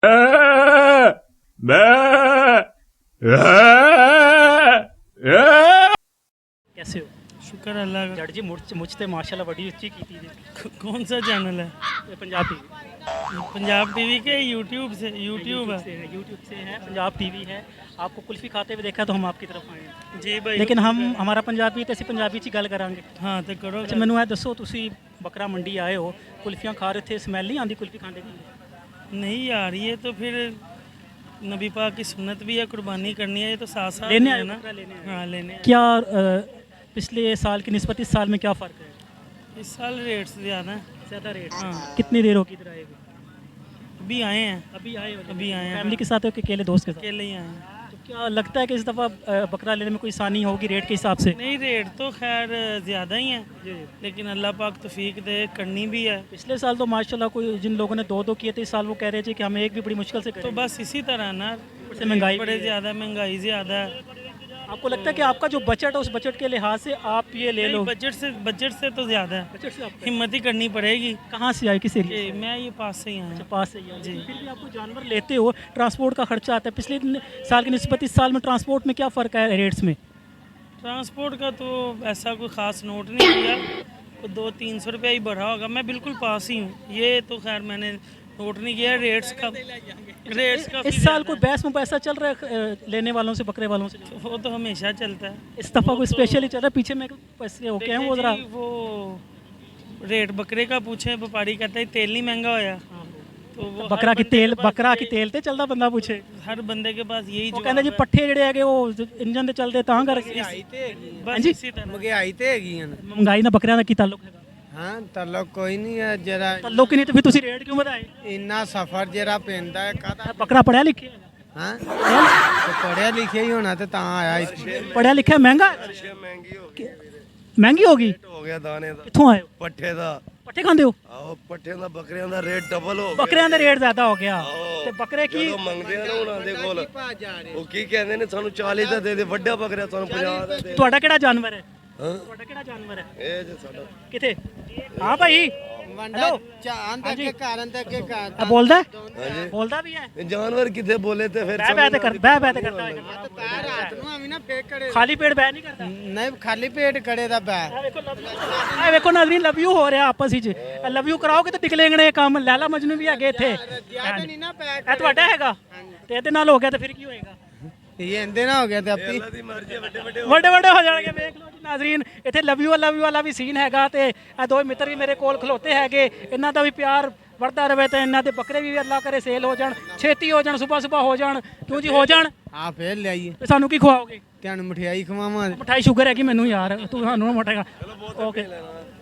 कैसे हो? शुक्र अल्लाह का। जट जी मुझते माशाल्लाह बड़ी अच्छी की थी। कौन सा चैनल है? ये पंजाब टीवी पंजाब टीवी के यूट्यूब से? यूट्यूब है। यूट्यूब से है, पंजाब टीवी है। आपको कुल्फी खाते हुए देखा तो हम आपकी तरफ आए हैं। जी भाई। लेकिन हम हमारा पंजाबी तो ਅਸੀਂ ਪੰਜਾਬੀ 'ਚ ਹੀ ਗੱਲ ਕਰਾਂਗੇ। हाँ तो करो। ਅੱਛਾ ਮੈਨੂੰ ਇਹ ਦੱਸੋ ਤੁਸੀਂ ਬੱਕਰਾ ਮੰਡੀ ਆਏ ਹੋ, ਕੁਲਫੀਆਂ ਖਾ ਰਹੇ थे, ਸਮੈਲ नहीं आती कुल्फी खाने की? नहीं यार ये तो फिर नबी पाक की सुन्नत भी है, कुर्बानी करनी है, ये तो साथ साथ लेने है आए ना। बकरा लेने आए। हाँ लेने आए। क्या पिछले साल की निस्बत इस साल में क्या फ़र्क है? इस साल रेट से ज़्यादा है। ज़्यादा रेट। हाँ कितनी देर होगी इधर आए हुए? अभी आए हैं। अभी आए हो? अभी आए हैं। फैमिली के साथ हो कि अकेले दोस्त के साथ? अकेले ही आए हैं। तो क्या लगता है कि इस दफ़ा बकरा लेने में कोई आसानी होगी रेट के हिसाब से? नहीं रेट तो खैर ज़्यादा ही है, लेकिन अल्लाह पाक तौफीक दे करनी भी है। पिछले साल तो माशाल्लाह कोई जिन लोगों ने दो किए थे, इस साल वो कह रहे थे कि हम एक भी बड़ी मुश्किल से तो करेंगे। बस इसी तरह ना, से महंगाई भी बड़े है। ज़्यादा महंगाई ज़्यादा है। आपको लगता है कि आपका जो बजट है उस बजट के लिहाज से आप ये ले लो? बजट से तो ज़्यादा है। बजट से आपका हिम्मत ही करनी पड़ेगी। कहाँ से आए, किस एरिया ये से? मैं ये पास से ही आया अच्छा हूँ। पास से ही आए। जी। फिर भी आप कोई जानवर लेते हो, ट्रांसपोर्ट का खर्चा आता है। पिछले साल की निस्बत इस साल में ट्रांसपोर्ट में क्या फ़र्क है रेट्स में? ट्रांसपोर्ट का तो ऐसा कोई ख़ास नोट नहीं किया, तो 200-300 रुपया ही बढ़ा होगा। मैं बिल्कुल पास ही हूँ, ये तो खैर मैंने नोट नहीं किया रेट्स का। रेट्स का इस साल कोई बहस में पैसा चल रहा है लेने वालों से, बकरे वालों से? वो तो हमेशा चलता है। इस दफ़ा कोई स्पेशली चल रहा है? पीछे में पैसे होके हैं वो देखिए ज़रा। जी, वो रेट बकरे का पूछे, व्यापारी कहता है तेल नहीं महंगा होया, तो वो हर बकरा की बंदे तेल के पास बकरा की तेल ते चलदा बंदा पूछे। हर बंदे के पास यही वो जवाब कहंदे जी है। पट्ठे ਜਿਹੜੇ ਹੈਗੇ ਉਹ ਇੰਜਨ ਤੇ ਚੱਲਦੇ ਤਾਂ ਕਰਕੇ। बस ਹਾਂਜੀ। इसी तरह ਮਹਿੰਗਾਈ ਤੇ ਹੈਗੀ ਹਨ। ਮਹਿੰਗਾਈ ਨਾਲ ਬੱਕਰਿਆਂ ਦਾ ਕੀ ਤਾਲੁਕ ਹੈਗਾ? ਹਾਂ ਤਾਲੁਕ ਕੋਈ ਨਹੀਂ ਹੈ ਜਰਾ ਤਾਲੁਕ ਹੀ ਨਹੀਂ ਤੇ ਫਿਰ ਤੁਸੀਂ ਰੇਟ ਕਿਉਂ ਵਧਾਏ? ਇੰਨਾ ਸਫਰ ਜਿਹੜਾ ਪੈਂਦਾ ਹੈ ਕਾਹਦਾ। ਬੱਕਰਾ ਪੜਿਆ ਲਿਖਿਆ ਹੈਗਾ? ਹਾਂ ਤੇ ਪੜਿਆ ਲਿਖਿਆ ਹੀ ਹੋਣਾ ਤੇ ਤਾਂ ਆਇਆ ਇੱਥੇ। ਪੜਿਆ ਲਿਖਿਆ ਮਹਿੰਗਾ? ਮਹਿੰਗੀ ਹੋ ਗਈ? ਹੋ ਗਿਆ ਦਾਣੇ ਦਾ, ਕਿੱਥੋਂ ਆਏ ਹੋ? ਪੱਠੇ ਦਾ। ਪੱਠੇ ਖਾਂਦੇ ਹੋ? ਆਹੋ ਪੱਠਿਆਂ ਦਾ ਬੱਕਰਿਆਂ ਦਾ ਰੇਟ ਡਬਲ ਹੋ ਗਿਆ। ਬੱਕਰਿਆਂ ਦਾ ਰੇਟ ਜ਼ਿਆਦਾ ਹੋ ਗਿਆ ਤੇ ਬੱਕਰੇ ਕੀ? ਜਦੋਂ ਮੰਗਦੇ ਆ ਨਾ ਉਹਨਾਂ ਦੇ ਕੋਲ, ਉਹ ਕੀ ਕਹਿੰਦੇ ਨੇ, ਸਾਨੂੰ 40 ਦਾ ਦੇ ਦੇ, ਵੱਡਾ ਬੱਕਰਾ ਸਾਨੂੰ 50 ਦਾ ਦੇ। ਤੁਹਾਡਾ ਕਿਹੜਾ ਜਾਨਵਰ ਹੈ? ਹਾਂ ਤੁਹਾਡਾ ਕਿਹੜਾ ਜਾਨਵਰ ਹੈ? ਇਹ ਜੇ ਸਾਡਾ ਕਿੱਥੇ? ਹਾਂ ਭਾਈ ਵੰਡਾ ਹੈਲੋ। ਚਾਹਨ ਤੱਕ ਕੇ ਕਾਰਨ ਤੱਕ ਕੇ ਆ ਬੋਲਦਾ ਹੈ? ਬੋਲਦਾ ਵੀ ਹੈ? ਇਹ ਜਾਨਵਰ ਕਿੱਥੇ ਬੋਲੇ ਤੇ ਫਿਰ ਬਹਿ ਬਹਿ ਤੇ ਕਰ ਬਹਿ ਬਹਿ ਤੇ ਕਰਦਾ ਹੈ। ਤਾਂ ਰਾਤ ਨੂੰ ਆਵੀ ਨਾ ਫੇਕ ਕੜੇ ਖਾਲੀ ਪੇਟ ਬਹਿ ਨਹੀਂ ਕਰਦਾ। ਨਹੀਂ ਖਾਲੀ ਪੇਟ ਕੜੇ ਦਾ ਬੈ ਆ ਵੇਖੋ ਨਾਜ਼ਰੀਨ, ਲਵ ਯੂ ਹੋ ਰਿਹਾ ਆਪਸ ਵਿੱਚ। ਲਵ ਯੂ ਕਰਾਓਗੇ ਤਾਂ ਨਿਕਲੇਂਗੇ ਕੰਮ। ਲੈਲਾ ਮਜਨੂ ਵੀ ਹੈਗੇ ਇੱਥੇ। ਜਿਆਦਾ ਨਹੀਂ ਨਾ ਪੈ ਇਹ ਤੁਹਾਡਾ ਹੈਗਾ ਤੇ ਇਹਦੇ ਨਾਲ ਹੋ ਗਿਆ ਤੇ ਫਿਰ ਕੀ ਹੋਏਗਾ? ਇਹ ਇਹਦੇ ਨਾ ਹੋ ਗਿਆ ਤੇ ਆਪੀ ਦੀ ਮਰਜ਼ੀ ਹੈ, ਵੱਡੇ ਵੱਡੇ ਵੱਡੇ ਵੱਡੇ ਹੋ ਜਾਣਗੇ। ਵੇਖ ਲਓ ਜੀ ਨਾਜ਼ਰੀਨ, ਇੱਥੇ ਲਵ ਯੂ ਵਾਲਾ ਵੀ ਸੀਨ ਹੈਗਾ ਤੇ ਇਹ ਦੋ ਮਿੱਤਰ ਵੀ ਮੇਰੇ ਕੋਲ ਖਲੋਤੇ ਹੈਗੇ। ਇਹਨਾਂ ਦਾ ਵੀ ਪਿਆਰ ਵਰਦਾ ਰਵੇ ਤੇ ਇਹਨਾਂ ਦੇ ਬੱਕਰੇ ਵੀ ਅੱਲਾ ਕਰੇ ਸੇਲ ਹੋ ਜਾਣ, ਛੇਤੀ ਹੋ ਜਾਣ, ਸਵੇਰ ਹੋ ਜਾਣ। ਕਿਉਂ ਜੀ ਹੋ ਜਾਣ? ਆ ਫੇਰ ਲਿਆਈਏ ਤੇ ਸਾਨੂੰ ਕੀ ਖਵਾਓਗੇ? ਤੁਹਾਨੂੰ ਮਠਿਆਈ ਖਵਾਵਾਂ। ਮਠਾਈ ਸ਼ੂਗਰ ਹੈਗੀ ਮੈਨੂੰ ਯਾਰ, ਤੂੰ ਸਾਨੂੰ ਮਠਾਏਗਾ। ਓਕੇ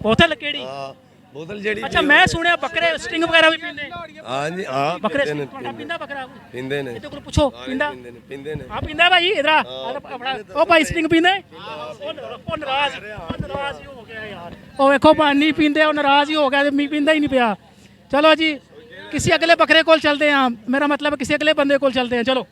ਬੋਤਲ ਕਿਹੜੀ? ਹਾਂ ਬੋਤਲ ਜਿਹੜੀ ਅੱਛਾ ਮੈਂ ਸੁਣਿਆ ਬੱਕਰੇ ਸਟਿੰਗ ਵਗੈਰਾ ਵੀ ਪੀਂਦੇ। ਹਾਂਜੀ ਹਾਂ ਬੱਕਰੇ ਪੀਂਦੇ ਨੇ, ਤੁਹਾਡਾ ਪੀਂਦਾ ਬੱਕਰਾ? ਪੀਂਦੇ ਨੇ, ਇਹਦੇ ਕੋਲ ਪੁੱਛੋ ਪੀਂਦਾ? ਪੀਂਦੇ ਨੇ। ਆ ਪੀਂਦਾ ਭਾਈ ਇਧਰ ਆ। ਉਹ ਭਾਈ ਸਟਿੰਗ ਪੀਂਦਾ? ਉਹ ਨਾਰਾਜ਼ ਹੀ ਹੋ ਗਿਆ ਯਾਰ। ਉਹ ਵੇਖੋ ਪਾਣੀ ਪੀਂਦੇ, ਉਹ ਨਾਰਾਜ਼ ਹੀ ਹੋ ਗਿਆ ਤੇ ਮੀ ਪੀਂਦਾ ਹੀ ਨਹੀਂ ਪਿਆ। ਚਲੋ ਜੀ किसी अगले बकरे को चलते हैं। मेरा मतलब है किसी अगले बंदे को चलते हैं। चलो।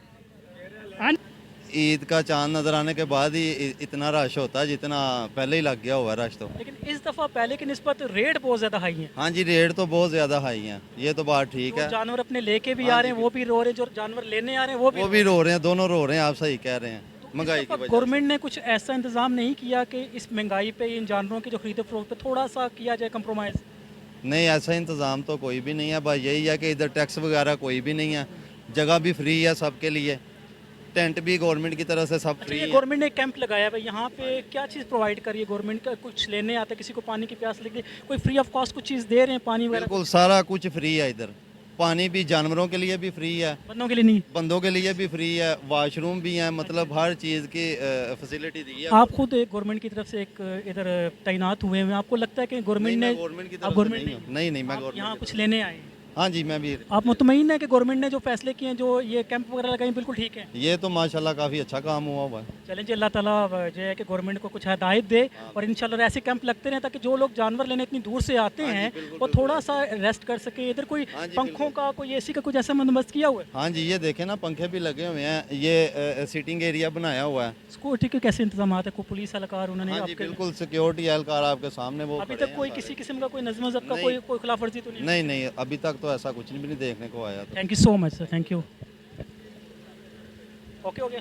ईद का चांद नजर आने के बाद ही इतना रश होता है जितना पहले ही लग गया हुआ रश तो। लेकिन इस दफ़ा पहले की निस्बत रेट बहुत ज़्यादा हाई है। हाँ जी रेट तो बहुत ज़्यादा हाई है, ये तो बात ठीक है। जानवर अपने लेके भी आ रहे हैं वो भी रो रहे हैं, जो जानवर लेने आ रहे हैं वो भी रो रहे हैं, दोनों रो रहे हैं, आप सही कह रहे हैं। महंगाई की वजह गवर्नमेंट ने कुछ ऐसा इंतजाम नहीं किया कि इस महंगाई पे इन जानवरों की जो खरीदो फरोख्त पे थोड़ा सा किया जाए कंप्रोमाइज़? नहीं ऐसा इंतज़ाम तो कोई भी नहीं है, बस यही है कि इधर टैक्स वगैरह कोई भी नहीं है, जगह भी फ्री है सबके लिए, टेंट भी गवर्नमेंट की तरफ से सब फ्री है। गवर्नमेंट ने कैंप लगाया है, यहाँ पे क्या चीज़ प्रोवाइड करी है गवर्नमेंट का? कुछ लेने आते किसी को पानी की प्यास लगी, कोई फ्री ऑफ कॉस्ट कुछ चीज़ दे रहे हैं पानी वगैरह? बिल्कुल सारा कुछ फ्री है इधर, पानी भी जानवरों के लिए भी फ्री है, बंदों के लिए नहीं? बंदों के लिए भी फ्री है, वॉशरूम भी है, मतलब हर चीज़ की फैसिलिटी दी है। आप खुद एक गवर्नमेंट की तरफ से एक इधर तैनात हुए हैं, आपको लगता है कि गवर्नमेंट ने गवर्नमेंट की आप तरफ गवर्नमेंट नहीं, नहीं नहीं मैं यहाँ गवर्नमेंट कुछ लेने आए हैं? हाँ जी मैं भी। आप मुतमईन है कि गवर्नमेंट ने जो फैसले किए हैं, जो ये कैंप वगैरह लगाए हैं, बिल्कुल ठीक है? ये तो माशाल्लाह काफ़ी अच्छा काम हुआ है। चलें जी, अल्लाह ताला जो है कि गवर्नमेंट को कुछ हदायत दे और इंशाल्लाह ऐसे कैंप लगते रहें ताकि जो लोग जानवर लेने इतनी दूर से आते हैं वो थोड़ा सा रेस्ट कर सके। इधर कोई पंखों का कोई एसी का कुछ ऐसा बंदोबस्त किया हुआ है? हाँ जी, ये देखें ना, पंखे भी लगे हुए हैं, ये सिटिंग एरिया बनाया हुआ है। सिक्योरिटी के कैसे इंतजाम है? कोई पुलिस एहलकार उन्होंने हाँ जी, आपके बिल्कुल सिक्योरिटी एहलकार आपके सामने वो अभी खड़े तक हैं कोई सारे। किसी किस्म का कोई नज़्म ज़ब्त का नहीं। कोई खिलाफ वर्जी तो नहीं? नहीं नहीं, अभी तक तो ऐसा कुछ भी नहीं देखने को आया। Thank you so much sir, thank you. Okay हो गया।